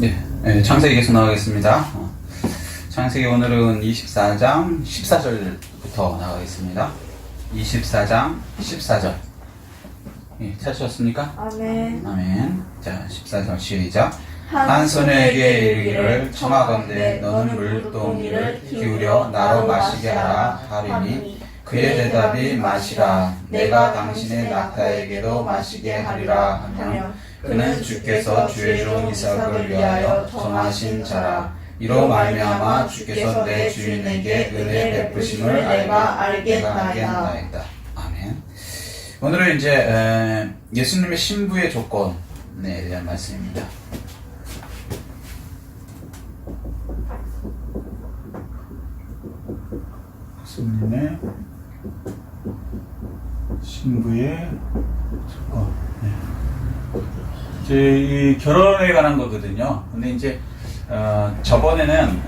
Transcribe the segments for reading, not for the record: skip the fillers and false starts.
창세기 계속 나가겠습니다. 창세기 오늘은 24장 14절부터 나가겠습니다. 24장 14절. 찾으셨습니까? 아멘. 아멘. 자, 14절 시작. 한 소녀에게 이르기를 청하건대 너는 물동이를 기울여 나로 마시게 하라 하리니 그의 대답이 마시라 내가 당신의 낙타에게도 마시게 하리라 하며 그는 주께서 주의 종 이삭을 위하여 정하신 자라 이로 말미암아 주께서 내 주인에게 은혜 베푸심을 내가 알겠나이다. 아멘. 오늘은 이제 예수님의 신부의 조건에 대한 말씀입니다. 예수님의 신부의 조건. 이제 이 결혼에 관한 거거든요. 근데 이제 저번에는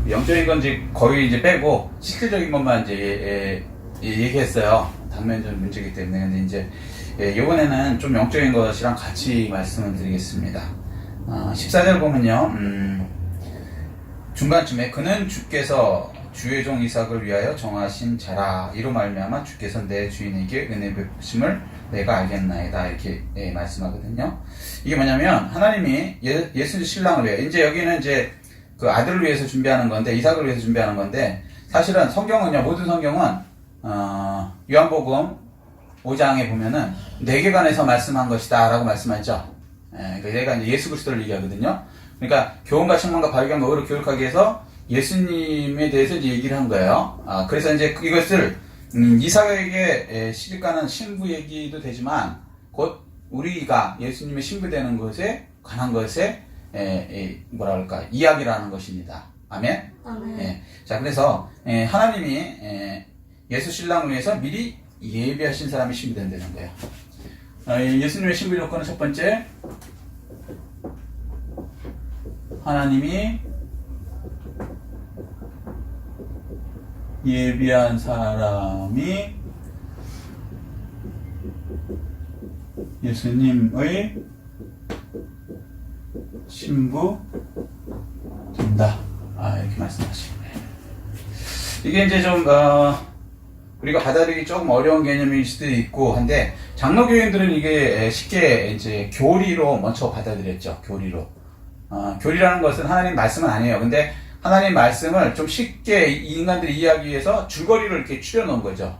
영적인 건 이제 거의 이제 빼고 실질적인 것만 이제 얘기했어요. 당면적 문제이기 때문에. 근데 이제 이번에는 좀 영적인 것이랑 같이 말씀을 드리겠습니다. 14절 보면요. 중간쯤에 그는 주께서 주의 종 이삭을 위하여 정하신 자라 이로 말미암아 주께서 내 주인에게 은혜 베푸심을 내가 알겠나이다 이렇게 말씀하거든요. 이게 뭐냐면 하나님이 예수 신랑을 위해 이제 여기는 이제 그 아들을 위해서 준비하는 건데 이삭을 위해서 준비하는 건데 사실은 성경은요 모든 성경은 요한복음 5장에 보면은 내게 관해서 말씀한 것이다 라고 말씀하죠. 그러니까 얘가 이제 예수 그리스도를 얘기하거든요. 그러니까 교훈과 책망과 발견과 의로 교육하기 위해서 예수님에 대해서 이제 얘기를 한 거예요. 그래서 이제 이것을 이삭에게 시집가는 신부 얘기도 되지만 곧 우리가 예수님의 신부 되는 것에 관한 것에 뭐라 그럴까 이야기라는 것입니다. 아멘. 아멘. 자 그래서 하나님이 예수 신랑을 위해서 미리 예비하신 사람이 신부 된다는 거예요. 예수님의 신부 조건은 첫 번째 하나님이 예비한 사람이 예수님의 신부 된다. 이렇게 말씀하시는 거예요. 이게 이제 좀 우리가 받아들이기 조금 어려운 개념일 수도 있고 한데 장로교인들은 이게 쉽게 이제 교리로 먼저 받아들였죠. 교리로. 교리라는 것은 하나님 말씀은 아니에요. 근데 하나님 말씀을 좀 쉽게 인간들이 이해하기 위해서 줄거리를 이렇게 추려놓은 거죠.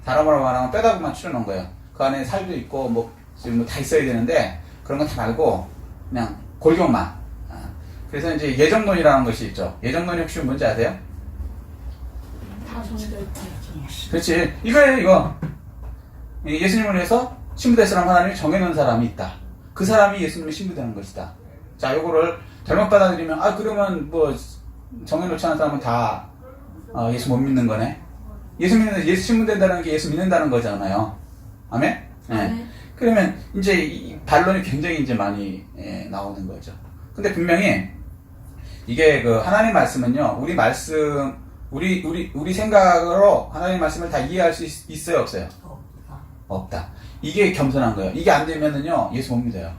사람으로 말하면 빼다구만 추려놓은 거예요. 그 안에 살도 있고 뭐 다 있어야 되는데 그런 건 다 말고 그냥 골격만. 그래서 이제 예정론이라는 것이 있죠. 예정론이 혹시 뭔지 아세요? 다 정해져 있다. 그렇지. 이거예요, 이거. 예수님을 위해서 신부될 사람 하나님이 정해놓은 사람이 있다. 그 사람이 예수님의 신부되는 것이다. 자, 요거를 잘못 받아들이면 그러면 뭐 정해놓지 않은 사람은 다 예수 못 믿는 거네. 예수 신부된다는 게 예수 믿는다는 거잖아요. 아멘? 네. 그러면 이제 이 반론이 굉장히 이제 많이 나오는 거죠. 근데 분명히 이게 그 하나님 말씀은요, 우리 생각으로 하나님 말씀을 다 이해할 수 있어요, 없어요? 없다. 이게 겸손한 거예요. 이게 안 되면은요, 예수 못 믿어요.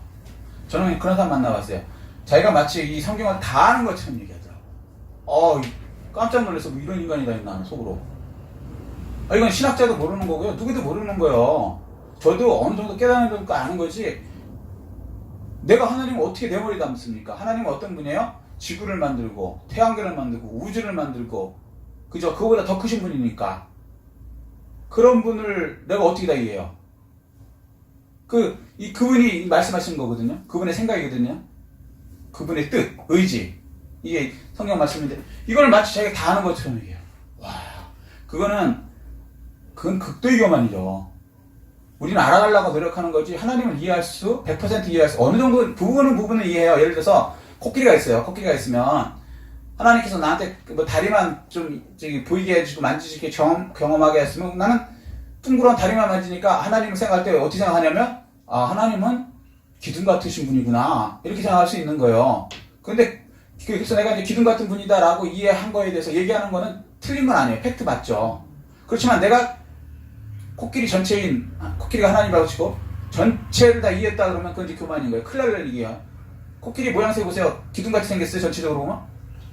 저는 그런 사람 만나봤어요. 자기가 마치 이 성경을 다 아는 것처럼 얘기하더라고. 깜짝 놀라서 뭐 이런 인간이 다 있나, 속으로. 이건 신학자도 모르는 거고요. 누구도 모르는 거예요. 저도 어느 정도 깨달은 거 아는 거지. 내가 하나님을 어떻게 내 머리에 담습니까? 하나님은 어떤 분이에요? 지구를 만들고, 태양계를 만들고, 우주를 만들고, 그죠? 그거보다 더 크신 분이니까. 그런 분을 내가 어떻게 다 이해해요? 그분이 말씀하시는 거거든요. 그분의 생각이거든요. 그분의 뜻, 의지. 이게 성경 말씀인데, 이걸 마치 자기가 다 아는 것처럼 얘기해요. 와, 그건 극도의 교만이죠. 우리는 알아가려고 노력하는 거지, 하나님을 100% 이해할 수, 어느 정도, 부분은 이해해요. 예를 들어서, 코끼리가 있어요. 코끼리가 있으면, 하나님께서 나한테 뭐 다리만 좀 보이게 해주고 만지게 경험하게 했으면 나는 둥그런 다리만 만지니까 하나님을 생각할 때 어떻게 생각하냐면 하나님은 기둥 같으신 분이구나 이렇게 생각할 수 있는 거예요. 근데 그래서 내가 이제 기둥 같은 분이다라고 이해한 거에 대해서 얘기하는 거는 틀린 건 아니에요. 팩트 맞죠. 그렇지만 내가 코끼리가 하나님이라고 치고 전체를 다 이해했다 그러면 그건 이제 교만인 거예요. 큰일 날 얘기야. 코끼리 모양새 보세요. 기둥같이 생겼어요, 전체적으로 보면?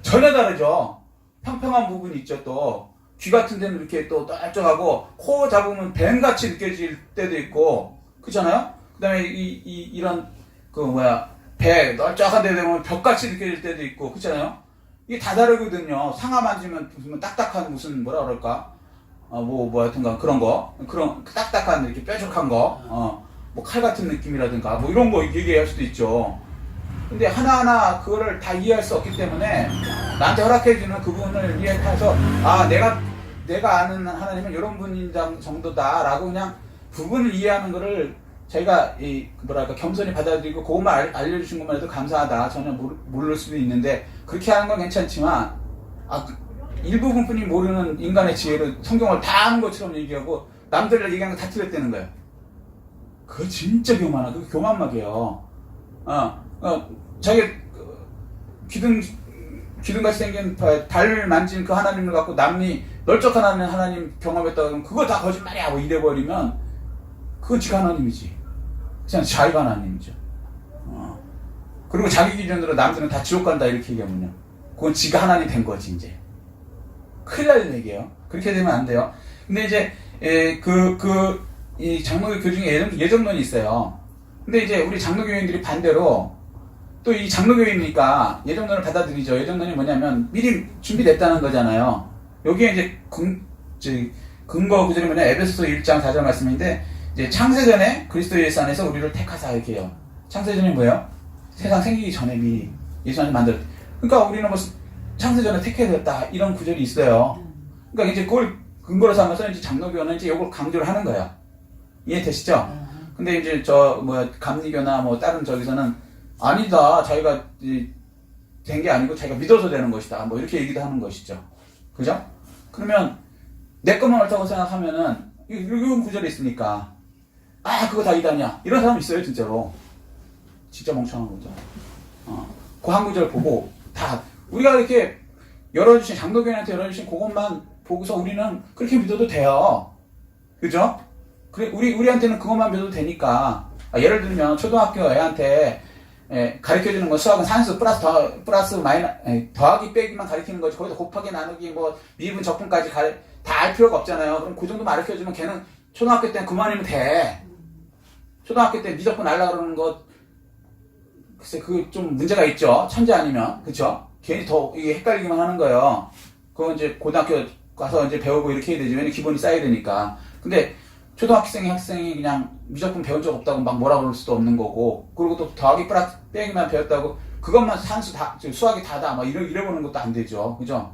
전혀 다르죠? 평평한 부분이 있죠, 또. 귀 같은 데는 이렇게 또 넓적하고, 코 잡으면 뱀같이 느껴질 때도 있고, 그렇잖아요? 그 다음에 이런, 배, 넓적한 데 되면 벽같이 느껴질 때도 있고, 그렇잖아요? 이게 다 다르거든요. 상하 만지면 무슨 딱딱한 무슨, 뭐라 그럴까? 하여튼간 그런 거. 그런 딱딱한 이렇게 뾰족한 거. 뭐 칼 같은 느낌이라든가, 뭐 이런 거 얘기할 수도 있죠. 근데 하나하나 그거를 다 이해할 수 없기 때문에 나한테 허락해주는 그분을 이해해서 내가 아는 하나님은 이런 분인 정도다라고 그냥 부분을 이해하는 거를 저희가 겸손히 받아들이고 그것만 알려주신 것만 해도 감사하다. 전혀 모를 수도 있는데 그렇게 하는 건 괜찮지만 일부분뿐이 모르는 인간의 지혜로 성경을 다 아는 것처럼 얘기하고 남들을 얘기하는 거 다 틀렸다는 거예요. 그거 진짜 교만하. 그거 교만막이에요. 자기 기둥같이 생긴 달 만진 그 하나님을 갖고 남이 넓적한 하나님 경험했다고 하면 그거 다 거짓말이야 뭐 이래버리면 그건 지가 하나님이지. 그냥 자기가 하나님이죠. 그리고 자기 기준으로 남들은 다 지옥 간다 이렇게 얘기하면요. 그건 지가 하나님 된 거지 이제. 큰일 날 얘기예요. 그렇게 되면 안 돼요. 근데 이제 이 장로교 중에 예정론이 있어요. 근데 이제 우리 장로교인들이 반대로 또 이 장로교이니까 예정론을 받아들이죠. 예정론이 뭐냐면 미리 준비됐다는 거잖아요. 여기에 이제 근거 구절이 뭐냐 에베소서 1장 4절 말씀인데 이제 창세전에 그리스도 예수 안에서 우리를 택하사 이렇게 해요. 창세전이 뭐예요? 세상 생기기 전에 미리 예수 안에서 만들. 그러니까 우리는 뭐 창세전에 택해졌다 이런 구절이 있어요. 그러니까 이제 그걸 근거로 삼아서 이제 장로교는 이제 이걸 강조를 하는 거예요. 이해되시죠? 근데 이제 감리교나 뭐 다른 저기서는 아니다. 자기가 된 게 아니고 자기가 믿어서 되는 것이다. 뭐 이렇게 얘기도 하는 것이죠. 그죠? 그러면 내 것만 옳다고 생각하면은 이런 구절이 있으니까 그거 다 이단이야. 이런 사람 있어요, 진짜로. 진짜 멍청한 거죠. 그 한 구절 보고 다 우리가 이렇게 장로교인한테 열어주신 그것만 보고서 우리는 그렇게 믿어도 돼요. 그죠? 그래, 우리한테는 그것만 믿어도 되니까. 예를 들면, 초등학교 애한테, 가르쳐주는 거 수학은 산수, 더하기 빼기만 가르치는 거지. 거기서 곱하기, 나누기, 미분, 적분까지 다 알 필요가 없잖아요. 그럼 그 정도만 가르쳐주면 걔는 초등학교 때는 그만이면 돼. 초등학교 때 미적분 알라 그러는 거, 글쎄, 그거 좀 문제가 있죠. 천재 아니면. 그쵸? 괜히 더 이게 헷갈리기만 하는 거예요. 그건 이제 고등학교 가서 이제 배우고 이렇게 해야 되지. 왜냐면 기본이 쌓여야 되니까. 근데, 학생이 그냥 미적분 배운 적 없다고 막 뭐라 그럴 수도 없는 거고, 그리고 또 더하기 빼기만 배웠다고, 그것만 산수 수학이 다다, 막 이래보는 것도 안 되죠. 그죠?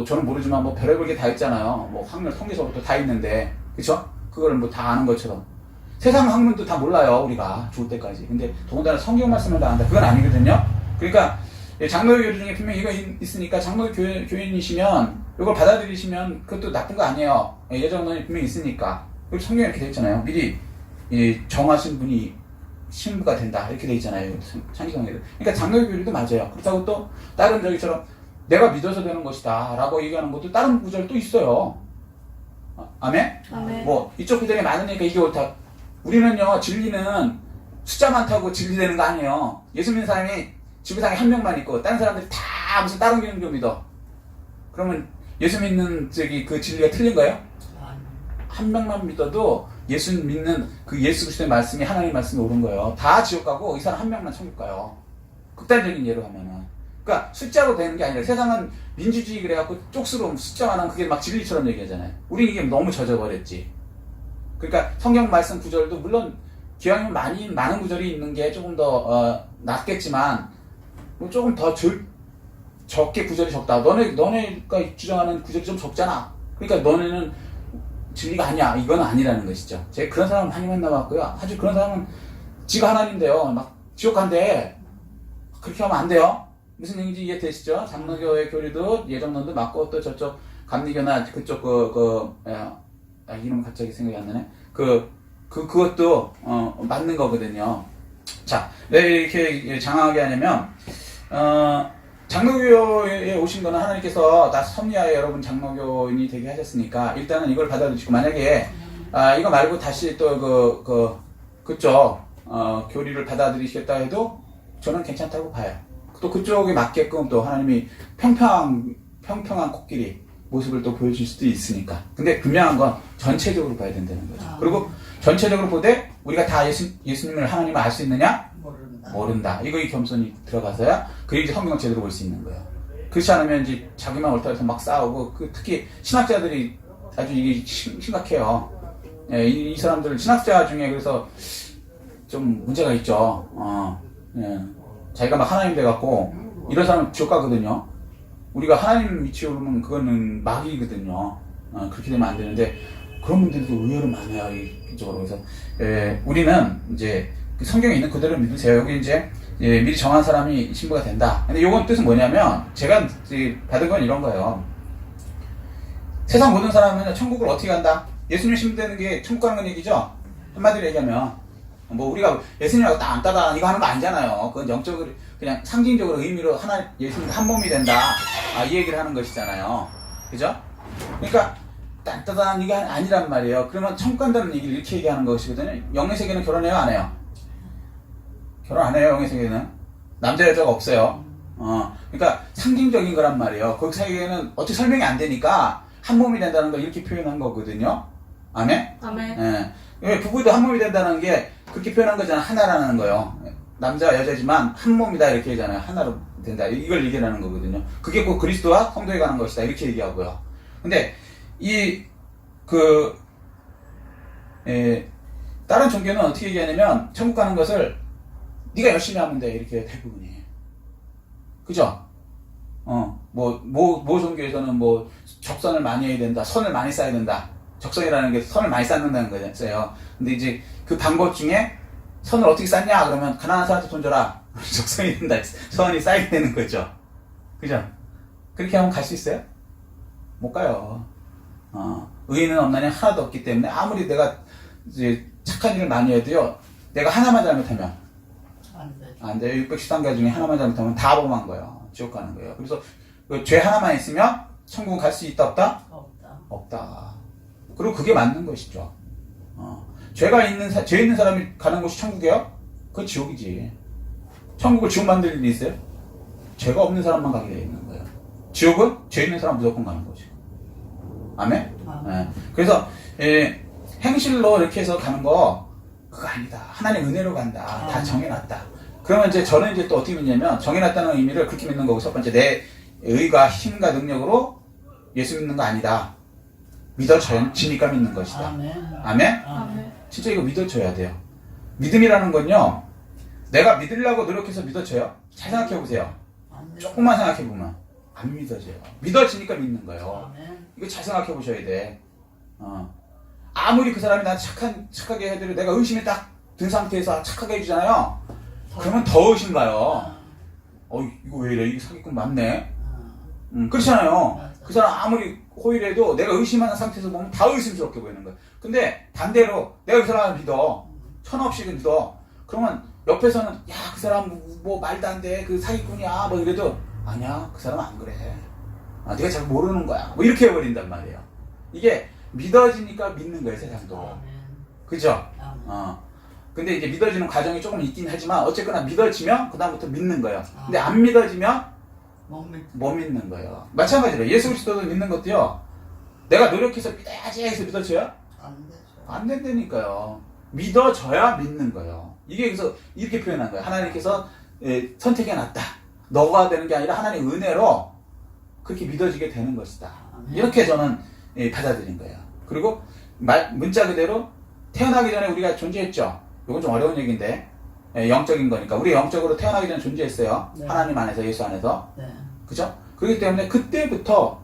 저는 모르지만 별의별 게 다 있잖아요. 학문 통계서부터 다 있는데, 그쵸? 그걸 다 아는 것처럼. 세상 학문도 다 몰라요, 우리가. 죽을 때까지. 근데 더군다나 성경 말씀을 다 안다. 그건 아니거든요? 그러니까, 장로교 중에 분명히 이거 있으니까 장로교 교인이시면 이걸 받아들이시면 그것도 나쁜 거 아니에요. 예정론이 분명히 있으니까. 그리고 성경에 이렇게 돼 있잖아요. 미리 정하신 분이 신부가 된다 이렇게 돼 있잖아요. 창기성에도. 그러니까 장로교 교리도 맞아요. 그렇다고 또 다른 저기처럼 내가 믿어서 되는 것이다 라고 얘기하는 것도 다른 구절 또 있어요. 아멘? 아멘. 이쪽 구절이 많으니까 이게 옳다. 우리는요 진리는 숫자 많다고 진리되는 거 아니에요. 예수 믿는 사람이 지구상에 한 명만 있고 다른 사람들이 다 무슨 다른 교리를 믿어. 그러면 예수 믿는 그 진리가 틀린 거예요? 한 명만 믿어도 예수 믿는 그 예수 그리스도의 말씀이 하나님의 말씀이 옳은 거예요. 다 지옥 가고 이 사람 한 명만 천국 가요. 극단적인 예로 하면은. 그러니까 숫자로 되는 게 아니라 세상은 민주주의 그래갖고 쪽수로 숫자만 하면 그게 막 진리처럼 얘기하잖아요. 우린 이게 너무 젖어버렸지. 그러니까 성경 말씀 구절도 물론 기왕이면 많은 구절이 있는 게 조금 더 낫겠지만 조금 더 적게 구절이 적다. 너네가 주장하는 구절이 좀 적잖아. 그러니까 너네는 진리가 아니야. 이건 아니라는 것이죠. 제가 그런 사람 많이 만나봤고요. 아주 그런 사람은 지가 하나님인데요. 막 지옥 간대. 그렇게 하면 안 돼요. 무슨 얘기인지 이해되시죠? 장로교의 교리도 예정론도 맞고 또 저쪽 감리교나 그쪽 이름 갑자기 생각이 안 나네. 그것도 맞는 거거든요. 자, 왜 이렇게 장황하게 하냐면 장로교에 오신 거는 하나님께서 다 섭리하여 여러분 장로교인이 되게 하셨으니까 일단은 이걸 받아들이시고 만약에 이거 말고 다시 또 그쪽 교리를 받아들이시겠다 해도 저는 괜찮다고 봐요. 또 그쪽에 맞게끔 또 하나님이 평평한 코끼리 모습을 또 보여줄 수도 있으니까. 근데 분명한 건 전체적으로 봐야 된다는 거죠. 그리고 전체적으로 보되 우리가 다 예수님을 하나님을 알 수 있느냐? 모른다. 이거 이 겸손이 들어가서야 그게 이제 성경을 제대로 볼 수 있는 거예요. 그렇지 않으면 이제 자기만 옳다 해서 막 싸우고 특히 신학자들이 아주 이게 심각해요. 예, 이 사람들 신학자 중에 그래서 좀 문제가 있죠. 예. 자기가 막 하나님 돼갖고 이런 사람은 지옥 가거든요. 우리가 하나님 위치에 오르면 그거는 마귀거든요. 그렇게 되면 안 되는데 그런 분들도 의외로 많아요. 이쪽으로. 그래서 우리는 이제 성경에 있는 그대로 믿으세요. 여기 이제 미리 정한 사람이 신부가 된다. 근데 요건 뜻은 뭐냐면 제가 받은 건 이런 거예요. 세상 모든 사람은 천국을 어떻게 간다? 예수님 신부되는 게 천국 가는 건 얘기죠. 한마디로 얘기하면 뭐 우리가 예수님하고 딴따단 이거 하는 거 아니잖아요. 그건 영적으로 그냥 상징적으로 의미로 예수님 한 몸이 된다. 이 얘기를 하는 것이잖아요. 그죠? 그러니까 딴따단 이게 아니란 말이에요. 그러면 천국 간다는 얘기를 이렇게 얘기하는 것이거든요. 영의 세계는 결혼해요, 안 해요? 결혼 안 해요, 영의 세계는. 남자 여자가 없어요. 그러니까 상징적인 거란 말이에요. 그 세계는 어떻게 설명이 안 되니까 한 몸이 된다는 걸 이렇게 표현한 거거든요. 아멘? 아멘. 예. 부부도 한 몸이 된다는 게 그렇게 표현한 거잖아. 하나라는 거요. 남자 여자지만 한 몸이다 이렇게 얘기하잖아요. 하나로 된다. 이걸 얘기하는 거거든요. 그게 꼭 그리스도와 성도에 관한 것이다 이렇게 얘기하고요. 근데 다른 종교는 어떻게 얘기하냐면 천국 가는 것을 네가 열심히 하면 돼 이렇게 대부분이에요. 그죠? 모 종교에서는 뭐 적선을 많이 해야 된다, 선을 많이 쌓아야 된다. 적선이라는 게 선을 많이 쌓는다는 거였어요. 근데 이제 그 방법 중에 선을 어떻게 쌓냐 그러면 가난한 사람한테 돈 줘라. 적선이 된다. 선이 쌓이게 되는 거죠. 그죠? 그렇게 하면 갈 수 있어요? 못 가요. 의인은 없나니 하나도 없기 때문에 아무리 내가 이제 착한 일을 많이 해도요, 내가 하나만 잘못하면 안 돼요. 613개 중에 하나만 잘못하면 다 범한 거예요. 지옥 가는 거예요. 그래서 그 죄 하나만 있으면 천국 갈 수 있다 없다? 없다. 그리고 그게 맞는 것이죠. 죄 있는 사람이 가는 곳이 천국이에요? 그건 지옥이지. 천국을 지옥 만들 일이 있어요? 죄가 없는 사람만 가게 되어 있는 거예요. 지옥은 죄 있는 사람 무조건 가는 거죠. 아멘? 네. 그래서 행실로 이렇게 해서 가는 거 그거 아니다. 하나님 은혜로 간다. 다 정해놨다. 그러면 이제 저는 이제 또 어떻게 믿냐면 정해놨다는 의미를 그렇게 믿는 거고, 첫 번째 내 의가 힘과 능력으로 예수 믿는 거 아니다. 믿어지니까 믿는 것이다. 아멘? 아멘. 진짜 이거 믿어져야 돼요. 믿음이라는 건요, 내가 믿으려고 노력해서 믿어져요? 잘 생각해 보세요. 조금만 생각해 보면 안 믿어져요. 믿어지니까 믿는 거예요. 이거 잘 생각해 보셔야 돼. 아무리 그 사람이 나 착하게 해도 내가 의심이 딱 든 상태에서 착하게 해주잖아요. 그러면 더 의심 가요. 이거 왜 이래? 이거 사기꾼 맞네? 그렇잖아요. 그 사람 아무리 호의해도 내가 의심하는 상태에서 보면 다 의심스럽게 보이는 거예요. 근데 반대로 내가 그 사람을 믿어. 천없이 믿어. 그러면 옆에서는 야, 그 사람 뭐 말도 안 돼. 그 사기꾼이야. 뭐 이래도 아니야. 그 사람은 안 그래. 네가 잘 모르는 거야. 뭐 이렇게 해버린단 말이에요. 이게 믿어지니까 믿는 거예요, 세상도. 그죠? 근데 이제 믿어지는 과정이 조금 있긴 하지만 어쨌거나 믿어지면 그다음부터 믿는 거예요. 근데 안 믿어지면 못 믿는 거예요. 마찬가지로 예수 그리스도도 믿는 것도요, 내가 노력해서 믿어야지 해서 믿어져요? 안 된다니까요. 믿어져야 믿는 거예요. 이게 그래서 이렇게 표현한 거예요. 하나님께서 선택해놨다. 너가 되는 게 아니라 하나님의 은혜로 그렇게 믿어지게 되는 것이다. 이렇게 저는 받아들인 거예요. 그리고 문자 그대로 태어나기 전에 우리가 존재했죠. 이건 좀 어려운 얘기인데 영적인 거니까 우리 영적으로 태어나기 전에 존재했어요. 네. 하나님 안에서, 예수 안에서. 네. 그죠? 그렇기 때문에 그때부터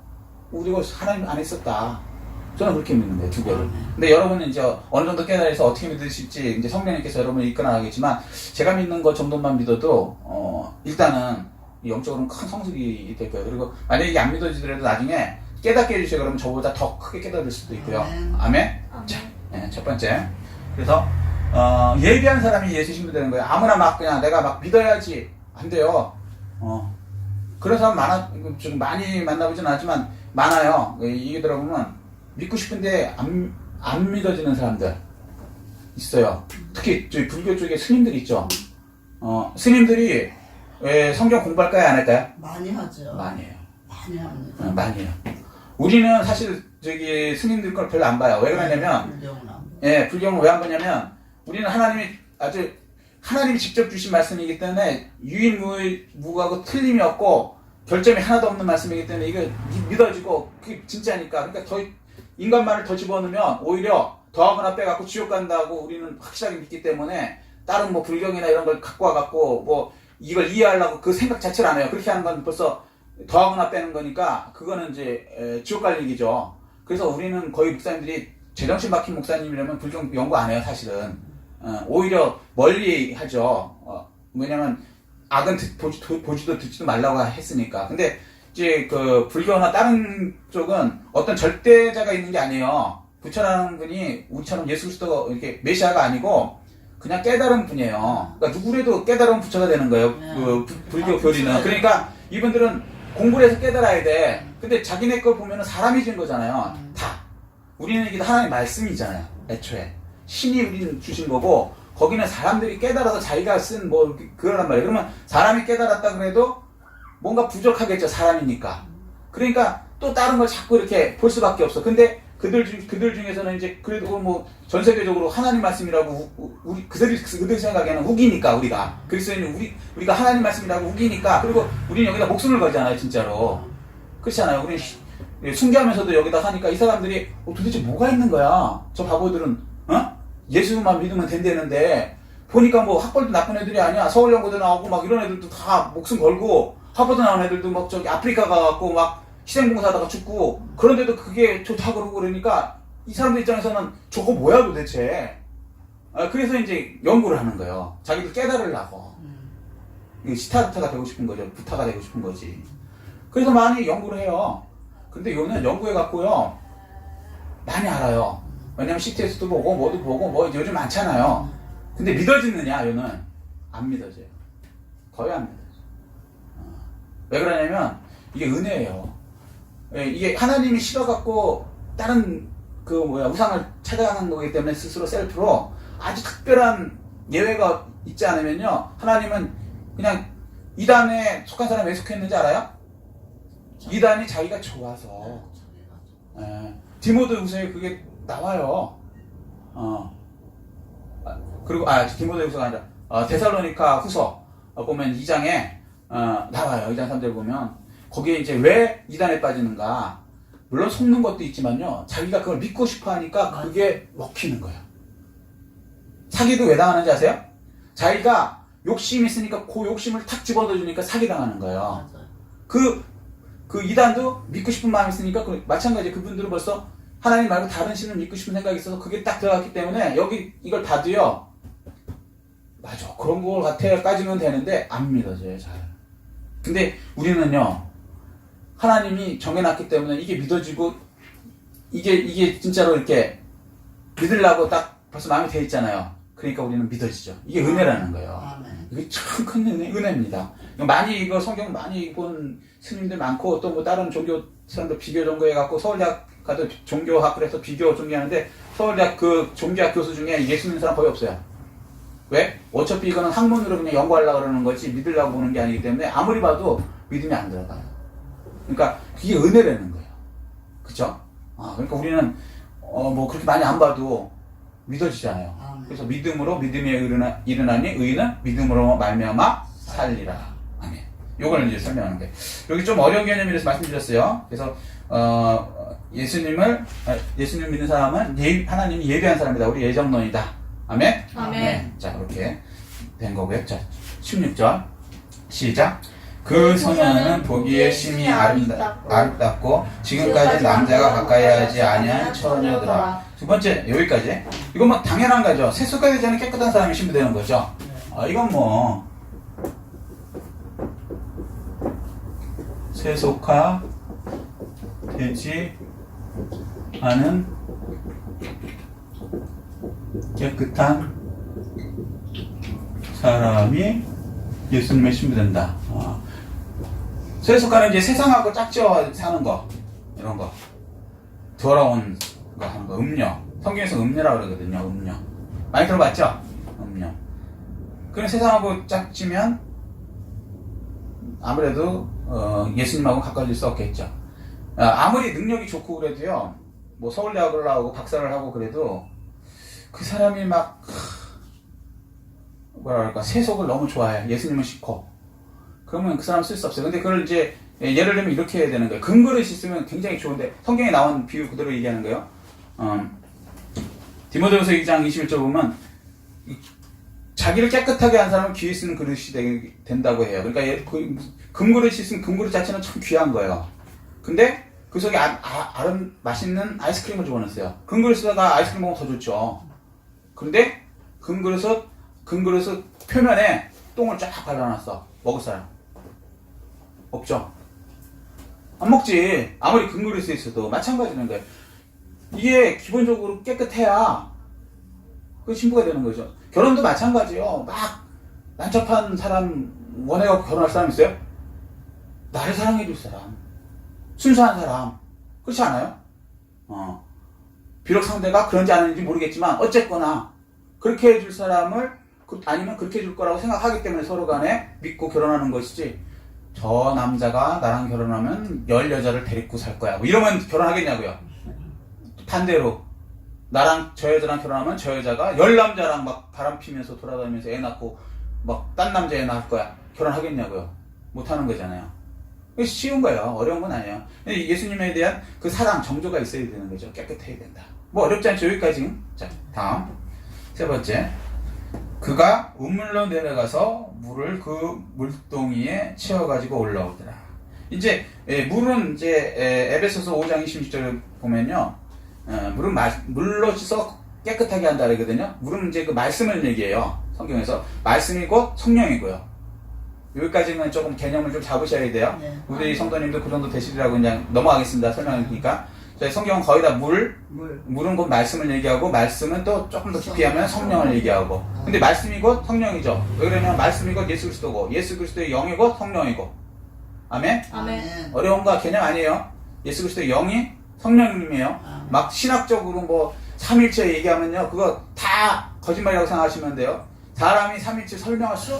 우리가 하나님 안에 있었다. 저는 그렇게 믿는 거예요, 두 개를. 근데 여러분은 이제 어느 정도 깨달아서 어떻게 믿으실지 이제 성령님께서 여러분을 이끌어 나가겠지만, 제가 믿는 것 정도만 믿어도 일단은 영적으로는 큰 성숙이 될 거예요. 그리고 만약에 이게 안 믿어지더라도 나중에 깨닫게 해주세요. 그러면 저보다 더 크게 깨달을 수도 있고요. 아멘? 자, 첫 번째. 그래서 예비한 사람이 예수 신부 되는 거예요. 아무나 막 그냥 내가 막 믿어야지. 안 돼요. 그런 사람 좀 많이 만나보진 않았지만 많아요. 이게 들어보면 믿고 싶은데 안 믿어지는 사람들. 있어요. 특히 저희 불교 쪽에 스님들이 있죠. 스님들이 왜 성경 공부할까요, 안 할까요? 많이 하죠. 많이 해요. 많이 합니다. 많이 해요. 우리는 사실 저기 스님들 걸 별로 안 봐요. 왜 그러냐면, 불경은 안 봐요. 예, 불경을 왜 안 보냐면, 우리는 하나님이 직접 주신 말씀이기 때문에 유일무하고 틀림이 없고 결점이 하나도 없는 말씀이기 때문에 이거 믿어지고 그게 진짜니까. 그러니까 인간만을 더 집어넣으면 오히려 더하거나 빼갖고 지옥 간다고 우리는 확실하게 믿기 때문에 다른 뭐 불경이나 이런 걸 갖고 와갖고 뭐 이걸 이해하려고 그 생각 자체를 안 해요. 그렇게 하는 건 벌써 더하거나 빼는 거니까 그거는 이제 지옥 갈 얘기죠. 그래서 우리는 거의 목사님들이 제정신 박힌 목사님이라면 불경 연구 안 해요, 사실은. 오히려 멀리 하죠. 왜냐면 악은 보지도 듣지도 말라고 했으니까. 근데 이제 그 불교나 다른 쪽은 어떤 절대자가 있는 게 아니에요. 부처라는 분이 우리처럼 예수 그리스도 이렇게 메시아가 아니고 그냥 깨달은 분이에요. 그러니까 누구라도 깨달은 부처가 되는 거예요. 그 불교 교리는. 그러니까 이분들은 공부를 해서 깨달아야 돼. 근데 자기네 걸 보면은 사람이 준 거잖아요. 다. 우리는 이게 하나님의 말씀이잖아요. 애초에. 신이 우리는 주신 거고, 거기는 사람들이 깨달아서 자기가 쓴 뭐, 그거란 말이에요. 그러면 사람이 깨달았다 그래도 뭔가 부족하겠죠. 사람이니까. 그러니까 또 다른 걸 자꾸 이렇게 볼 수밖에 없어. 근데 그들 중에서는 이제 그래도 뭐 전 세계적으로 하나님 말씀이라고 우리 그들 생각에는 우기니까 우리가 그리스도인은 우리가 하나님 말씀이라고 우기니까 그리고 우리는 여기다 목숨을 걸잖아요. 진짜로. 그렇잖아요. 우리는 순교하면서도 여기다 하니까 이 사람들이 도대체 뭐가 있는 거야? 저 바보들은 예수만 믿으면 된다는데 보니까 뭐 학벌도 나쁜 애들이 아니야. 서울연고도 나오고 막 이런 애들도 다 목숨 걸고 하버드 나온 애들도 막 저기 아프리카 가갖고 막 희생봉사하다가 죽고 그런데도 그게 좋다고 그러고 그러니까 이 사람들 입장에서는 저거 뭐야 도대체. 그래서 이제 연구를 하는 거예요. 자기들 깨달으려고. 시타르타가 되고 싶은 거죠. 부타가 되고 싶은 거지. 그래서 많이 연구를 해요. 근데 요는 연구해갖고요 많이 알아요. 왜냐면 CTS도 보고 뭐도 보고 뭐 요즘 많잖아요. 근데 믿어지느냐 요는 안 믿어져요. 거의 안 믿어져요. 왜 그러냐면 이게 은혜예요. 이게 하나님이 싫어갖고 다른 우상을 찾아가는 거기 때문에 스스로 셀프로 아주 특별한 예외가 있지 않으면요 하나님은 그냥 이단에 속한 사람이 왜 속했는지 알아요? 이단이 자기가 좋아서. 디모데후서에 그게 나와요. 그리고 디모데후서가 아니라 데살로니가 후서 보면 2장에 나와요. 2장 3절 보면 거기에 이제 왜 이단에 빠지는가. 물론 속는 것도 있지만요. 자기가 그걸 믿고 싶어 하니까 그게 먹히는 거예요. 사기도 왜 당하는지 아세요? 자기가 욕심이 있으니까 그 욕심을 탁 집어넣어주니까 사기당하는 거예요. 그 이단도 믿고 싶은 마음이 있으니까 마찬가지 그분들은 벌써 하나님 말고 다른 신을 믿고 싶은 생각이 있어서 그게 딱 들어갔기 때문에 여기 이걸 봐도요. 맞아. 그런 거 같아까지는 되는데 안 믿어져요. 잘. 근데 우리는요. 하나님이 정해놨기 때문에 이게 믿어지고 이게 진짜로 이렇게 믿으려고 딱 벌써 마음이 돼 있잖아요. 그러니까 우리는 믿어지죠. 이게 은혜라는 거예요. 이게 참 큰 은혜입니다. 이거 성경 많이 본 스님들 많고 또 뭐 다른 종교 사람들 비교 전공해갖고 서울대학 가도 종교학 그래서 비교 종교하는데 서울대학 그 종교학 교수 중에 예수 믿는 사람 거의 없어요. 왜? 어차피 이거는 학문으로 그냥 연구하려고 그러는 거지 믿으려고 보는 게 아니기 때문에 아무리 봐도 믿음이 안 들어가요. 그러니까 그게 은혜라는 거예요. 그죠? 그러니까 우리는 뭐 그렇게 많이 안 봐도 믿어지잖아요. 그래서 믿음으로 믿음에 이르나니 의인은 믿음으로 말미암아 살리라. 아멘. 요걸 이제 설명하는 거예요. 여기 좀 어려운 개념이라서 말씀드렸어요. 그래서 예수님 믿는 사람은 하나님이 예비한 사람이다. 우리 예정론이다. 아멘. 아멘. 자 그렇게 된 거고요. 자 16절 시작. 그 소년은 보기에 심히 아름답고 지금까지 남자가 가까이 하지 아니한 처녀더라. 두 번째 여기까지. 이건 뭐 당연한 거죠. 세속화되지 않은 깨끗한 사람이 신부되는 거죠. 이건 뭐 세속화되지 않은 깨끗한 사람이 예수님의 신부된다. 세속화는 이제 세상하고 짝지어 사는 거, 이런 거. 더러운 거 하는 거, 음녀. 성경에서 음녀라고 그러거든요, 음녀. 많이 들어봤죠? 음료. 그럼 세상하고 짝지면 아무래도 예수님하고 가까워질 수 없겠죠. 아무리 능력이 좋고 그래도요, 뭐 서울대학을 나오고 박사를 하고 그래도 그 사람이 막 뭐라 그럴까 세속을 너무 좋아해. 예수님은 싫고. 그러면 그 사람 쓸 수 없어요. 근데 그걸 이제 예를 들면 이렇게 해야 되는 거예요. 금그릇이 있으면 굉장히 좋은데 성경에 나온 비유 그대로 얘기하는 거예요. 디모데후서 2장 21절 보면 자기를 깨끗하게 한 사람은 귀에 쓰는 그릇이 된다고 해요. 그러니까 금그릇이 있으면 금그릇 자체는 참 귀한 거예요. 근데 그 속에 맛있는 아이스크림을 집어넣었어요. 금그릇에다가 아이스크림 먹으면 더 좋죠. 그런데 금그릇 표면에 똥을 쫙 발라놨어. 먹을 사람 없죠? 안 먹지. 아무리 금그릇에 있어도 마찬가지는 거예요. 이게 기본적으로 깨끗해야 그 신부가 되는 거죠. 결혼도 마찬가지요. 막 난잡한 사람 원해갖고 결혼할 사람 있어요? 나를 사랑해줄 사람, 순수한 사람, 그렇지 않아요? 비록 상대가 그런지 아닌지 모르겠지만 어쨌거나 그렇게 해줄 사람을 아니면 그렇게 해줄 거라고 생각하기 때문에 서로 간에 믿고 결혼하는 것이지, 저 남자가 나랑 결혼하면 10여자를 데리고 살 거야 뭐 이러면 결혼하겠냐고요. 반대로 나랑 저 여자랑 결혼하면 저 여자가 10남자랑 막 바람 피면서 돌아다니면서 애 낳고 막 딴 남자 애 낳을 거야. 결혼하겠냐고요. 못하는 거잖아요. 쉬운 거예요. 어려운 건 아니에요. 예수님에 대한 그 사랑, 정조가 있어야 되는 거죠. 깨끗해야 된다. 뭐 어렵지 않죠. 여기까지. 자, 다음 세 번째, 그가 우물로 내려가서 물을 그 물동이에 채워가지고 올라오더라. 이제 물은 이제 에베소서 5장 26절을 보면요, 물은 물로 씻어 깨끗하게 한다 그러거든요. 물은 이제 그 말씀을 얘기해요. 성경에서 말씀이고 성령이고요. 여기까지는 조금 개념을 좀 잡으셔야 돼요. 네. 우리 성도님도 그 정도 되시리라고 그냥 넘어가겠습니다. 설명이니까. 저희 성경은 거의 다 물은 곧 말씀을 얘기하고, 말씀은 또 조금 더 깊이 하면 성령을 얘기하고. 근데 말씀이 곧 성령이죠. 왜 그러냐면 말씀이 곧 예수 그리스도고, 예수 그리스도의 영이 곧 성령이고. 아멘? 아멘. 어려운 거 개념 아니에요. 예수 그리스도의 영이 성령님이에요. 막 신학적으로 뭐 삼일체 얘기하면요, 그거 다 거짓말이라고 생각하시면 돼요. 사람이 삼일체 설명할 수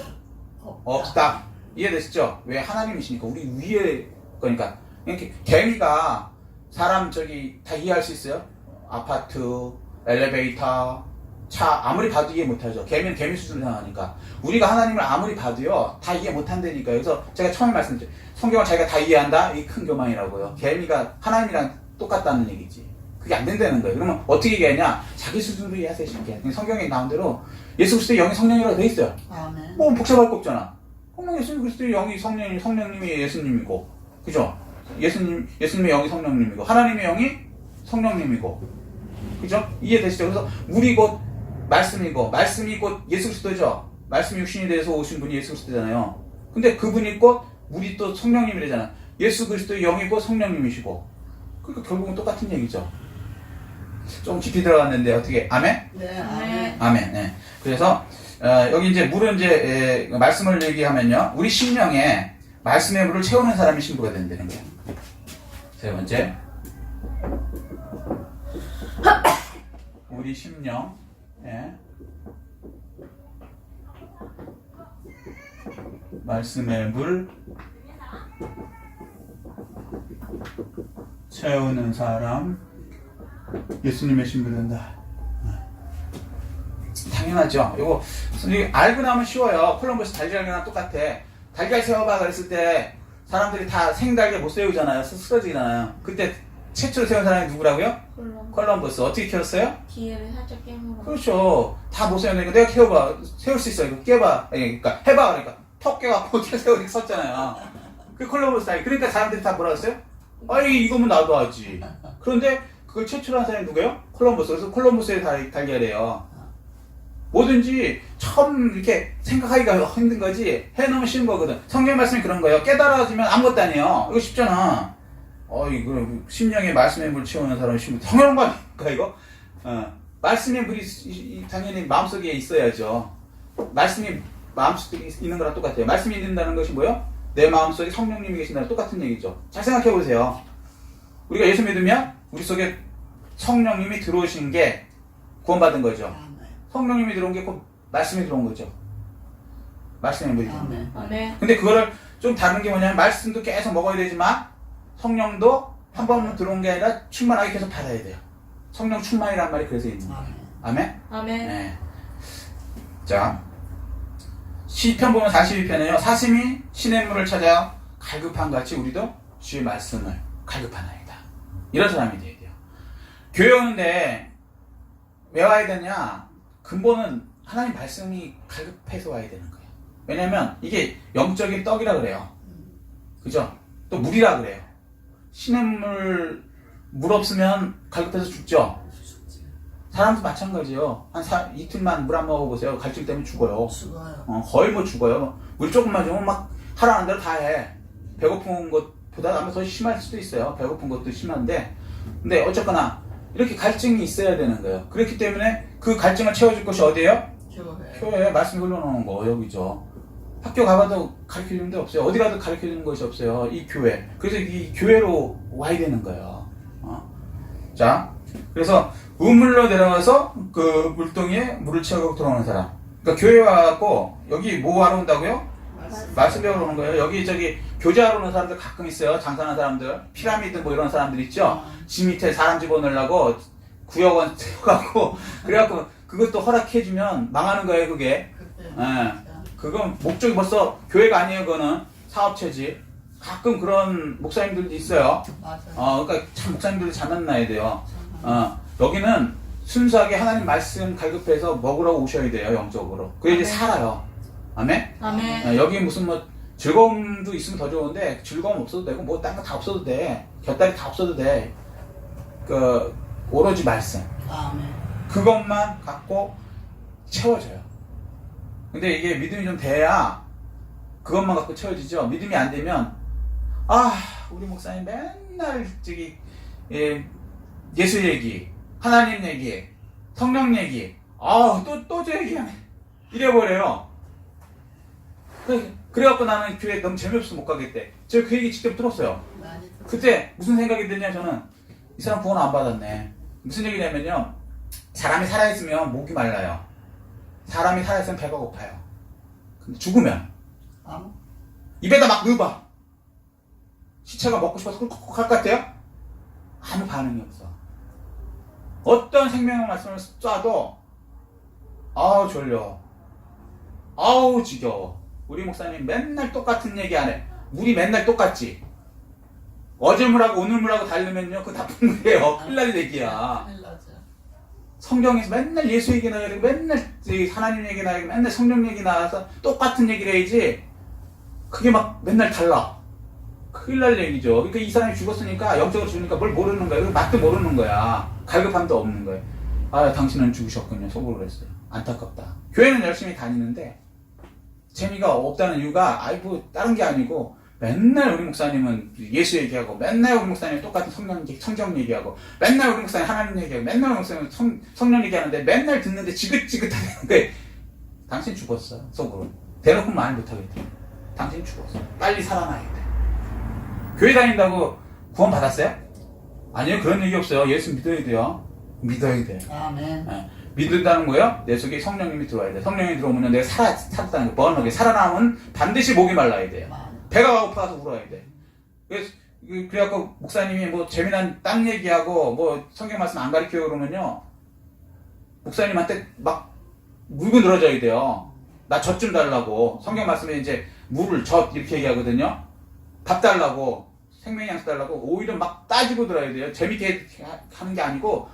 없다. 이해되시죠? 왜? 하나님이시니까, 우리 위에 거니까. 이렇게 개미가 사람 다 이해할 수 있어요? 아파트, 엘리베이터, 차 아무리 봐도 이해 못하죠. 개미는 개미 수준으로 생각하니까. 우리가 하나님을 아무리 봐도요 다 이해 못한다니까요. 그래서 제가 처음에 말씀드렸죠. 성경을 자기가 다 이해한다? 이게 큰 교만이라고요. 개미가 하나님이랑 똑같다는 얘기지. 그게 안 된다는 거예요. 그러면 어떻게 얘기하냐? 자기 수준으로 이해하세요. 쉽게. 성경에 나온 대로 예수 그리스도의 영이 성령이라고 돼 있어요. 아멘. 뭐 복잡할 거 없잖아. 예수 그리스도의 영이 성령님이 예수님이고, 그죠? 예수님의 영이 성령님이고, 하나님의 영이 성령님이고, 그죠? 이해되시죠? 그래서 물이 곧 말씀이고, 말씀이 곧 예수 그리스도죠. 말씀이 육신이 돼서 오신 분이 예수 그리스도잖아요. 근데 그분이 곧 물이 또 성령님이래잖아. 예수 그리스도의 영이 곧 성령님이시고, 그러니까 결국은 똑같은 얘기죠. 좀 깊이 들어갔는데 어떻게? 아멘? 네. 아멘. 아멘. 네. 그래서 여기 이제 물은 이제 말씀을 얘기하면요, 우리 심령에 말씀의 물을 채우는 사람이 신부가 된다는 거예요. 세 번째, 우리 심령에 말씀의 물 채우는 사람, 예수님의 신부 된다. 당연하죠. 이거 알고 나면 쉬워요. 콜럼버스 달걀이랑 똑같아. 달걀 세워봐 그랬을 때 사람들이 다 생달걀 못 세우잖아요. 쓰러지잖아요. 그때 최초로 세운 사람이 누구라고요? 콜럼버스. 어떻게 키웠어요? 기회를 살짝 깨물어. 그렇죠. 다 못 세우니까 내가 키워봐. 세울 수 있어. 이거 깨봐. 그러니까 해봐. 그러니까 턱 깨갖고 어떻게 세우니까 썼잖아요. 그 콜럼버스 달걀. 그러니까 사람들이 다 뭐라 했어요? 아이, 이거면 나도 하지. 그런데 그걸 최초로 한 사람이 누구예요? 콜럼버스. 그래서 콜럼버스의 달걀이에요. 뭐든지 처음 이렇게 생각하기가 힘든 거지 해놓으면 쉬운 거거든. 성경 말씀이 그런 거예요. 깨달아지면 아무것도 아니에요. 이거 쉽잖아. 이거 심령에 말씀의 물 채우는 사람이 쉬운 거 당연한 거 아닙니까 이거? 말씀의 물이 당연히 마음속에 있어야죠. 말씀이 마음속에 있는 거랑 똑같아요. 말씀이 있는다는 것이 뭐예요? 내 마음속에 성령님이 계신다는 똑같은 얘기죠. 잘 생각해 보세요. 우리가 예수 믿으면 우리 속에 성령님이 들어오신 게 구원받은 거죠. 성령님이 들어온 게 곧 말씀이 들어온 거죠. 말씀이 뭐지? 아멘. 아멘. 근데 그거를 좀 다른 게 뭐냐면 말씀도 계속 먹어야 되지만 성령도 한 번 들어온 게 아니라 충만하게 계속 받아야 돼요. 성령 충만이란 말이 그래서 있는 거예요. 아멘? 아멘. 네. 자, 시편 보면 42편에요. 사심이 시냇물을 찾아 갈급한 같이 우리도 주의 말씀을 갈급하나이다. 이런 사람이 돼야 돼요. 교회 오는데 왜 와야 되냐? 근본은 하나님 말씀이 갈급해서 와야 되는 거예요. 왜냐면 이게 영적인 떡이라 그래요. 그죠? 또 물이라 그래요. 시냇물 물 없으면 갈급해서 죽죠. 사람도 마찬가지예요. 이틀만 물 안 먹어보세요. 갈증 때문에 죽어요. 죽어요. 거의 뭐 죽어요. 물 조금만 주면 막 하라는 대로 다 해. 배고픈 것보다 아마 더 심할 수도 있어요. 배고픈 것도 심한데, 근데 어쨌거나 이렇게 갈증이 있어야 되는 거예요. 그렇기 때문에 그 갈증을 채워줄 것이 어디예요? 교회에 말씀이 흘러나오는 거 여기죠. 학교 가봐도 가르쳐주는 데 없어요. 어디 가도 가르쳐주는 것이 없어요. 이 교회. 그래서 이 교회로 와야 되는 거예요. 자, 그래서 우물로 내려가서 그 물동이에 물을 채우고 들어오는 사람. 그러니까 교회 와갖고 여기 뭐 하러 온다고요? 말씀 배우러 오는 거예요. 여기 저기 교제하러 오는 사람들 가끔 있어요. 장사하는 사람들, 피라미드 뭐 이런 사람들 있죠. 집 밑에 사람 집어넣으려고 구역원 세워갖고 그래갖고 그것도 허락해주면 망하는 거예요. 그게. 그건 목적이 벌써 교회가 아니에요. 그거는 사업체지. 가끔 그런 목사님들도 있어요. 그러니까 참 목사님들도 잘 만나야 돼요. 여기는 순수하게 하나님 말씀 갈급해서 먹으러 오셔야 돼요. 영적으로. 그래야 이제 살아요. 아멘? 아멘. 여기 무슨 뭐 즐거움도 있으면 더 좋은데 즐거움 없어도 되고 뭐 딴 거 다 없어도 돼. 곁다리 다 없어도 돼. 그 오로지 말씀. 아멘. 그것만 갖고 채워져요. 근데 이게 믿음이 좀 돼야 그것만 갖고 채워지죠. 믿음이 안 되면 우리 목사님 맨날 저기 예수 얘기, 하나님 얘기, 성령 얘기, 또 저 얘기하네. 이래버려요. 그래갖고 나는 교회 너무 재미없어서 못 가겠대. 제가 그 얘기 직접 들었어요. 그때 무슨 생각이 드냐, 저는 이 사람 구원 안 받았네. 무슨 얘기냐면요, 사람이 살아있으면 목이 말라요. 사람이 살아있으면 배가 고파요. 근데 죽으면 입에다 막 넣어봐. 시체가 먹고 싶어서 꿀꺽꿀꺽 할 것 같아요? 아무 반응이 없어. 어떤 생명의 말씀을 쏴도 졸려, 지겨워. 우리 목사님 맨날 똑같은 얘기 안 해. 물이 맨날 똑같지. 어제 물하고 오늘 물하고 다르면요, 그거 나쁜 물이에요. 큰일 날 얘기야. 성경에서 맨날 예수 얘기 나와야 되고 맨날 하나님 얘기 나와야 되고 맨날 성령 얘기 나와서 똑같은 얘기를 해야지. 그게 막 맨날 달라. 큰일 날 얘기죠. 그러니까 이 사람이 죽었으니까, 영적으로 죽으니까 뭘 모르는 거야. 맛도 모르는 거야. 갈급함도 없는 거야. 당신은 죽으셨군요. 속으로 그랬어요. 안타깝다. 교회는 열심히 다니는데 재미가 없다는 이유가 다른 게 아니고 맨날 우리 목사님은 예수 얘기하고 맨날 우리 목사님 똑같은 성경 얘기하고 맨날 우리 목사님 하나님 얘기하고 맨날 우리 목사님 성령 얘기하는데 맨날 듣는데 지긋지긋하다는 거예요. 당신 죽었어. 속으로. 대놓고 말 못하겠다. 당신 죽었어. 빨리 살아나야 돼. 교회 다닌다고 구원 받았어요? 아니요. 그런 얘기 없어요. 예수 믿어야 돼요. 믿어야 돼. 아멘. 믿는다는 거예요? 내 속에 성령님이 들어와야 돼. 성령이 들어오면 내가 살았다는 거. 번하게 살아남으면 반드시 목이 말라야 돼요. 배가 고파서 울어야 돼. 그래갖고 목사님이 뭐 재미난 딴 얘기하고 뭐 성경 말씀 안 가르쳐요 그러면요, 목사님한테 막 물고 늘어져야 돼요. 나 젖 좀 달라고. 성경 말씀에 이제 물을 젖 이렇게 얘기하거든요. 밥 달라고, 생명양식 달라고 오히려 막 따지고 들어야 돼요. 재밌게 하는 게 아니고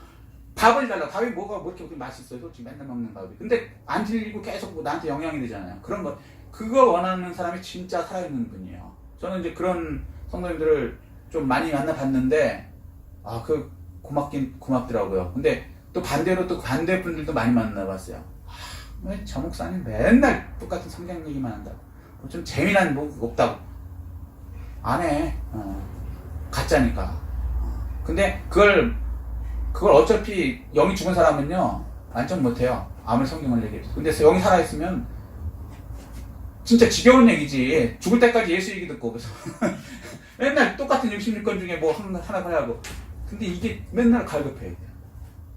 밥을 달라고. 밥이 뭐가 뭐 이렇게 맛있어요. 솔직히 맨날 먹는 밥이. 근데 안 질리고 계속 나한테 영향이 되잖아요. 그런 거. 그거 원하는 사람이 진짜 살아있는 분이에요. 저는 이제 그런 성도님들을 좀 많이 만나봤는데, 고맙긴 고맙더라고요. 근데 또 반대로 또 반대분들도 많이 만나봤어요. 왜 저 목사님 맨날 똑같은 성경 얘기만 한다고. 좀 재미난 뭐 없다고. 안 해. 가짜니까. 근데 그걸 어차피 영이 죽은 사람은요, 완전 못해요. 아무리 성경을 얘기해도. 근데 영이 살아있으면 진짜 지겨운 얘기지. 죽을 때까지 예수 얘기 듣고 그래서 맨날 똑같은 66건 중에 뭐 하나 하고. 근데 이게 맨날 갈급해야 돼요.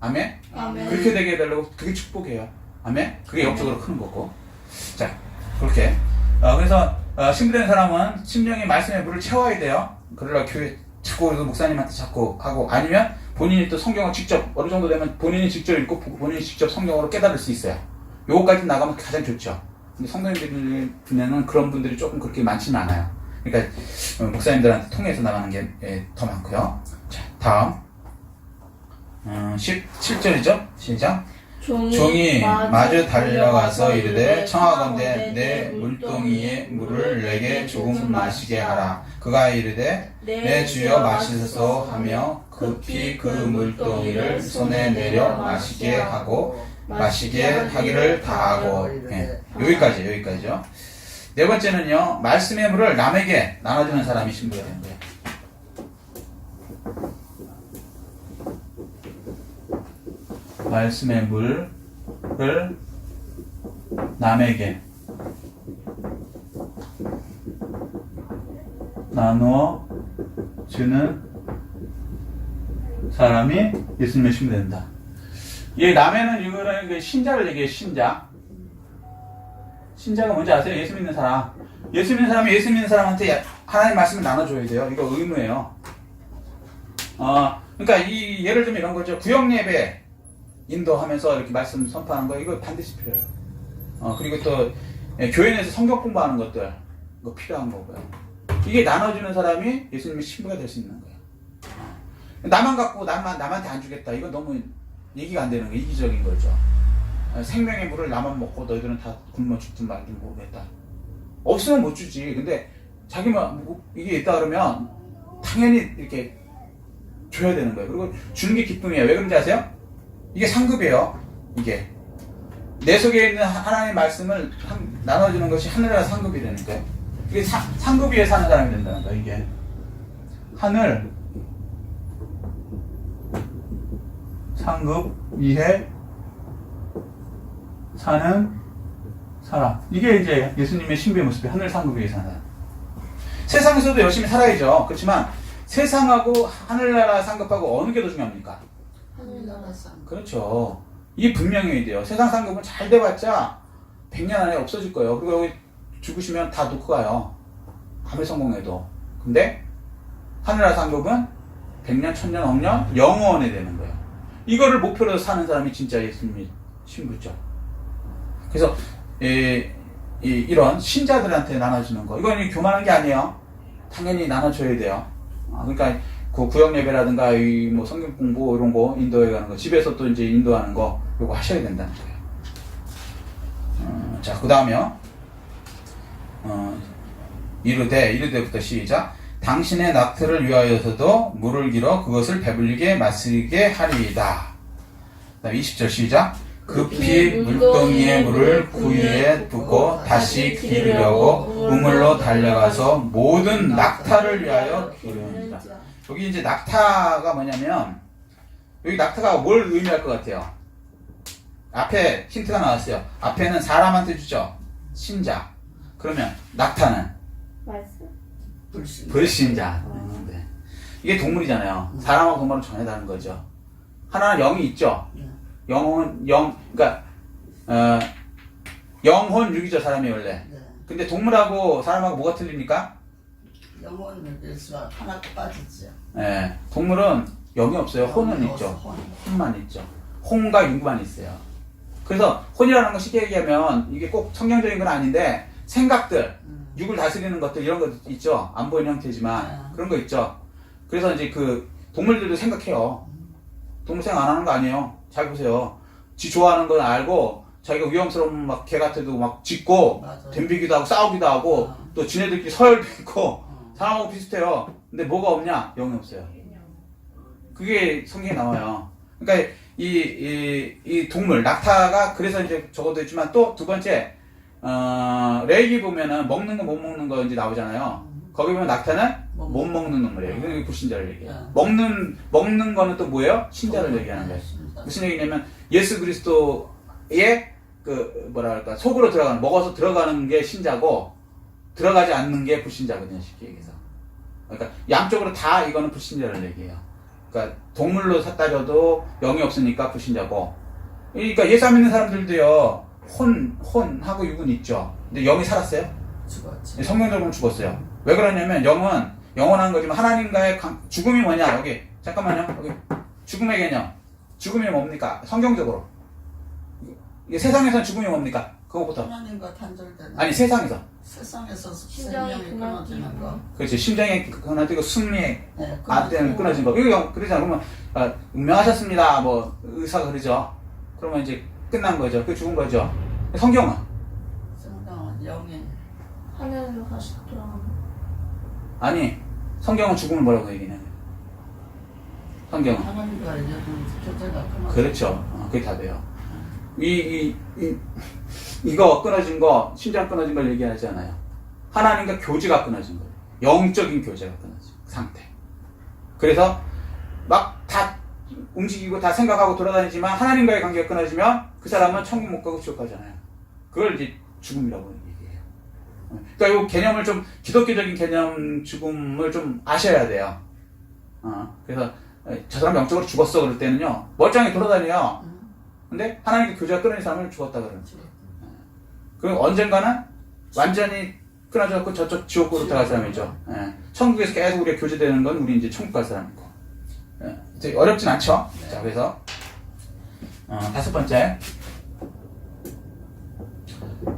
아멘? 아멘. 그렇게 되게 해달라고. 그게 축복이에요. 아멘? 그게 영적으로 크는 거고. 자, 그렇게. 그래서, 신부된 사람은 심령이 말씀의 물을 채워야 돼요. 그러려 교회 자꾸 그래도 목사님한테 자꾸 하고, 아니면 본인이 또 성경을 직접, 어느 정도 되면 본인이 직접 읽고, 본인이 직접 성경으로 깨달을 수 있어요. 요거까지 나가면 가장 좋죠. 근데 성도님들 중에는 그런 분들이 조금 그렇게 많지는 않아요. 그러니까, 목사님들한테 통해서 나가는 게 더 많고요. 자, 다음. 17절이죠? 시작. 종이 마주 달려가서 이르되 청하건대 내 물동이의 물을 내게 조금 마시게 하라. 그가 이르되 내 주여 마시소서 하며 급히 그 물동이를 손에 내려 마시게 하고 마시게 하기를 다하고. 여기까지죠. 네 번째는요, 말씀의 물을 남에게 나눠주는 사람이 신부가 되는 거예요. 말씀의 물을 남에게 나누어 주는 사람이 예수님의 신부가 된다. 이 남에는 이거는 신자를 얘기해요. 신자가 뭔지 아세요? 예수 믿는 사람. 예수 믿는 사람이 예수 믿는 사람한테 하나님의 말씀을 나눠줘야 돼요. 이거 의무예요. 그러니까 예를 들면 이런 거죠. 구역 예배 인도하면서 이렇게 말씀 선포하는 거, 이거 반드시 필요해요. 그리고 또 교회 내에서 성경 공부하는 것들, 이거 필요한 거고요. 이게 나눠주는 사람이 예수님의 신부가 될 수 있는 거예요. 나만 갖고 남한테 안 주겠다, 이거 너무 얘기가 안 되는 거예요. 이기적인 거죠. 생명의 물을 나만 먹고 너희들은 다 굶어 죽든 말든 모르겠다. 없으면 못 주지. 근데 자기만 이게 있다 그러면 당연히 이렇게 줘야 되는 거예요. 그리고 주는 게 기쁨이에요. 왜 그런지 아세요? 이게 상급이에요. 이게 내 속에 있는 하나님의 말씀을 나눠주는 것이 하늘나라 상급이라는 거예요. 이게 상급 위에 사는 사람이 된다는 거예요. 이게 하늘 상급 위에 사는 사람. 이게 이제 예수님의 신부의 모습이 하늘 상급 위에 사는 사람. 세상에서도 열심히 살아야죠. 그렇지만 세상하고 하늘나라 상급하고 어느 게 더 중요합니까? 하늘나라 상급. 그렇죠. 이게 분명해야 돼요. 세상 상급은 잘 돼봤자 100년 안에 없어질 거예요. 그리고 여기 죽으시면 다 놓고 가요. 아무리 성공해도. 근데 하늘나라 상급은 100년, 1000년, 억년 영원히 되는 거예요. 이거를 목표로 사는 사람이 진짜 예수님의 신부죠. 그래서 이런 신자들한테 나눠주는 거, 이건 교만한 게 아니에요. 당연히 나눠줘야 돼요. 그러니까 그 구역 예배라든가 뭐 성경 공부 이런 거 인도해 가는 거, 집에서 또 이제 인도하는 거, 요거 하셔야 된다는 거예요. 자, 그 다음에요. 이르되부터 시작. 당신의 낙태를 위하여서도 물을 길어 그것을 배불리게 마시게 하리이다. 그 다음에 20절 시작. 급히 물동이의 물을 구유에 붓고 다시 기르려고 우물로 달려가서 모든 낙타를 위하여 기르니라. 여기 이제 낙타가 뭐냐면, 여기 낙타가 뭘 의미할 것 같아요? 앞에 힌트가 나왔어요. 앞에는 사람한테 주죠. 신자. 그러면 낙타는 말씀. 불신자. 네. 이게 동물이잖아요. 사람하고 동물은 전혀 다른 거죠. 하나는 영이 있죠. 그러니까 영혼 육이죠, 사람이 원래. 근데 동물하고 사람하고 뭐가 틀립니까? 영혼을 위해서 하나 빠졌죠. 네, 동물은 영이 없어요. 혼은 있죠. 혼만 있죠. 혼과 육만 있어요. 그래서 혼이라는 거 쉽게 얘기하면 이게 꼭 성경적인 건 아닌데, 생각들, 육을 다스리는 것들, 이런 거 있죠. 안 보이는 형태지만 그런 거 있죠. 그래서 이제 그 동물들도 생각해요. 동물 생각 안 하는 거 아니에요. 잘 보세요. 지 좋아하는 건 알고 자기가 위험스러운 막 개 같아도 막 짖고 덤비기도 하고 싸우기도 하고 또 지네들끼리 서열도 있고 사람하고 비슷해요. 근데 뭐가 없냐? 영이 없어요. 그게 성경에 나와요. 그러니까 이 동물 낙타가 그래서 이제 적어도 있지만, 또 두 번째 레이기 보면은 먹는 거 못 먹는 거 이제 나오잖아요. 거기 보면 낙타는 못 먹는 동물이에요. 이게 불신자를 얘기해요. 먹는 거는 또 뭐예요? 신자를 얘기하는 거예요. 무슨 얘기냐면 예수 그리스도의 그 뭐랄까 속으로 들어가는, 먹어서 들어가는 게 신자고 들어가지 않는 게 불신자거든요, 쉽게 얘기해서. 그러니까 양쪽으로 다 이거는 불신자를 얘기해요. 그러니까 동물로 따져도 영이 없으니까 불신자고, 그러니까 예수 안 믿는 사람들도요, 혼하고 육은 있죠. 근데 영이 살았어요? 죽었지. 성경적으로 죽었어요. 왜 그러냐면 영은 영원한 거지만 하나님과의 죽음이 뭐냐? 여기 잠깐만요. 여기 죽음의 개념. 죽음이 뭡니까? 성경적으로. 이게 세상에서는 죽음이 뭡니까? 그거부터. 하나님과 단절되는. 아니 세상에서. 세상에서 심장이 생명이 끊어지는 거. 그렇지. 심장이 끊어지고 승리의 네, 안대는 끊어진 거. 이거 그러잖아. 그러면 운명하셨습니다. 뭐 의사가 그러죠. 그러면 이제 끝난 거죠. 그 죽은 거죠. 성경은 생명은 영이. 하늘로 다시 돌아가는. 아니 성경은 죽음을 뭐라고 얘기해요? 성경은 하나님과 이제는 교제가 끊어져. 그렇죠. 그게 답이에요. 이거 끊어진 거, 심장 끊어진 걸 얘기하지 않아요. 하나님과 교제가 끊어진 거예요. 영적인 교제가 끊어진 상태. 그래서 막 다 움직이고 다 생각하고 돌아다니지만 하나님과의 관계가 끊어지면 그 사람은 천국 못 가고 지옥 가잖아요. 그걸 이제 죽음이라고 얘기해요. 그러니까 이 개념을 좀 기독교적인 개념 죽음을 좀 아셔야 돼요. 그래서 저 사람 영적으로 죽었어 그럴 때는요 멀쩡히 돌아다녀요. 근데 하나님과 교제가 끊어진 사람을 죽었다 그러는 거예요. 그럼 언젠가는 완전히 끊어져갖고 저쪽 지옥으로 들어갈 사람이죠. 천국에서 계속 우리가 교제되는 건 우리 이제 천국 갈 사람이고. 이제 어렵진 않죠. 자, 그래서 다섯 번째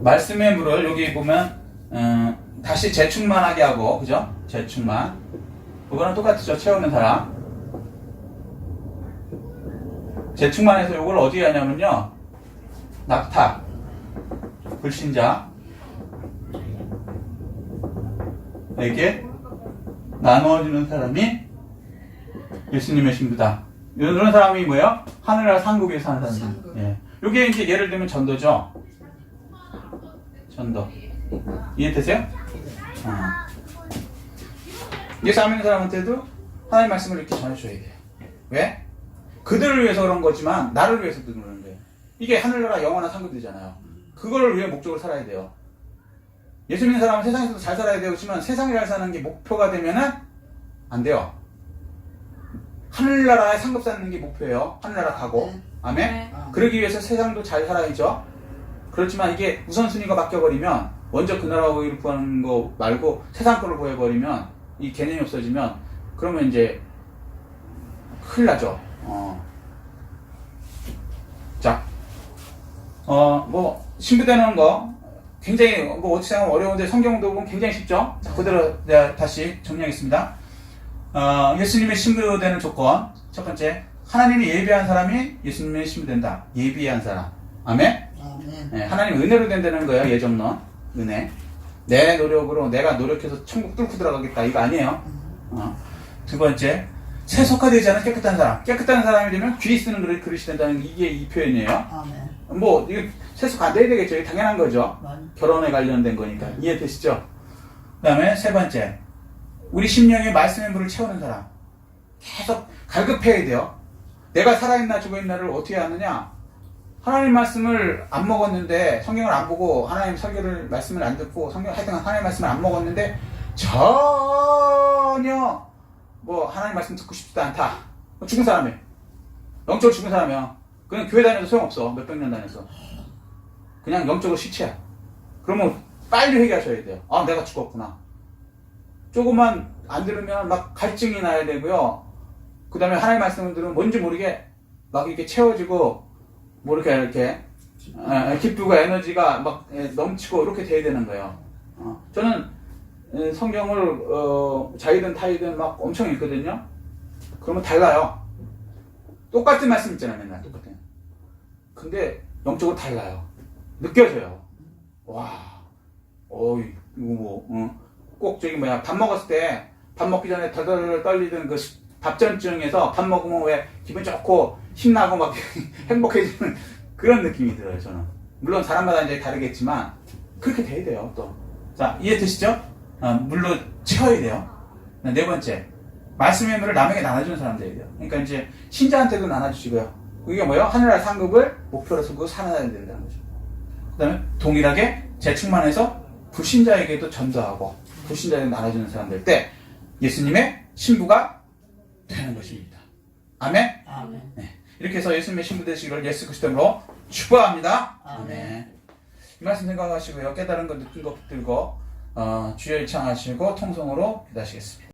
말씀의 물을 여기 보면 다시 재충만하게 하고, 그죠? 재충만. 그거랑 똑같죠. 채우는 사람. 재충만해서 이걸 어디에 하냐면요. 낙타, 불신자 에게 나누어주는 사람이 예수님의 신부다. 이런 사람이 뭐예요? 하늘나라 상급에서 사는 사람들. 예. 요게 이제 예를 들면 전도죠. 전도. 이해되세요? 예수 안 믿는 사람한테도 하나님 말씀을 이렇게 전해줘야 돼요. 왜? 그들을 위해서 그런 거지만 나를 위해서도 그러는 거예요. 이게 하늘나라 영원한 상급이잖아요. 그거를 위해 목적으로 살아야 돼요. 예수 믿는 사람은 세상에서도 잘 살아야 되지만 세상에 잘 사는 게 목표가 되면은 안 돼요. 하늘나라에 상급 쌓는 게 목표예요. 하늘나라 가고. 아멘? 네. 그러기 위해서 세상도 잘 살아야죠. 그렇지만 이게 우선순위가 바뀌어버리면 먼저 그 나라를 구하는 거 말고 세상 거를 구해버리면 이 개념이 없어지면 그러면 이제 큰일 나죠. 자, 뭐 신부되는 거 굉장히 뭐 어떻게 생각하면 어려운데 성경도 보면 굉장히 쉽죠. 자, 그대로 내가 다시 정리하겠습니다. 예수님의 신부되는 조건 첫 번째, 하나님이 예비한 사람이 예수님의 신부된다. 예비한 사람. 아멘? 아멘. 네, 하나님 은혜로 된다는 거예요. 예정론 은혜. 내 노력으로 내가 노력해서 천국 뚫고 들어가겠다 이거 아니에요. 두 번째, 세속화되지 않은 깨끗한 사람. 깨끗한 사람이 되면 귀 쓰는 그릇이 된다는 이게 이 표현이에요. 아멘. 뭐 이거 세속 안 돼야 되겠죠. 이게 당연한 거죠. 많이. 결혼에 관련된 거니까. 이해되시죠? 그 다음에 세 번째, 우리 심령에 말씀의 물을 채우는 사람. 계속 갈급해야 돼요. 내가 살아있나 죽어있나를 어떻게 아느냐? 하나님 말씀을 안 먹었는데, 성경을 안 보고 하나님 설교를 말씀을 안 듣고 하여튼 하나님 말씀을 안 먹었는데 전혀 뭐 하나님 말씀 듣고 싶지도 않다. 죽은 사람이에요. 영적으로 죽은 사람이야. 그냥 교회 다녀도 소용없어. 몇백 년 다녀서. 그냥 영적으로 시체야. 그러면 빨리 회개하셔야 돼요. 아, 내가 죽었구나. 조금만 안 들으면 막 갈증이 나야 되고요. 그 다음에 하나님 말씀을 들으면 뭔지 모르게 막 이렇게 채워지고 뭐 이렇게 기쁘고 에너지가 막 넘치고 이렇게 돼야 되는 거예요. 저는 성경을 자이든 타이든 막 엄청 읽거든요. 그러면 달라요. 똑같은 말씀 있잖아요. 맨날 똑같은. 근데 영적으로 달라요. 느껴져요. 와, 이거 뭐, 꼭 저기 뭐야, 밥 먹었을 때, 밥 먹기 전에 덜덜 떨리던 그 밥전증에서 밥 먹으면 왜 기분 좋고 힘나고 막 행복해지는 그런 느낌이 들어요, 저는. 물론 사람마다 이제 다르겠지만, 그렇게 돼야 돼요, 또. 자, 이해되시죠? 물로 채워야 돼요. 네 번째, 말씀의 물을 남에게 나눠주는 사람 돼야 돼요. 그러니까 이제 신자한테도 나눠주시고요. 이게 뭐예요? 하늘나라 상급을 목표로 두고 살아야 된다는 거죠. 그 다음에 동일하게 재충만해서 불신자에게도 전도하고 불신자에게 나눠주는 사람들 때 예수님의 신부가 되는 것입니다. 아멘? 아멘. 네. 이렇게 해서 예수님의 신부 되시기를 예수 그리스도 이름으로 축복합니다. 아멘. 이 말씀 생각하시고요. 깨달은 거 느낀 거 붙들고 주여 일창하시고 통성으로 기도하시겠습니다.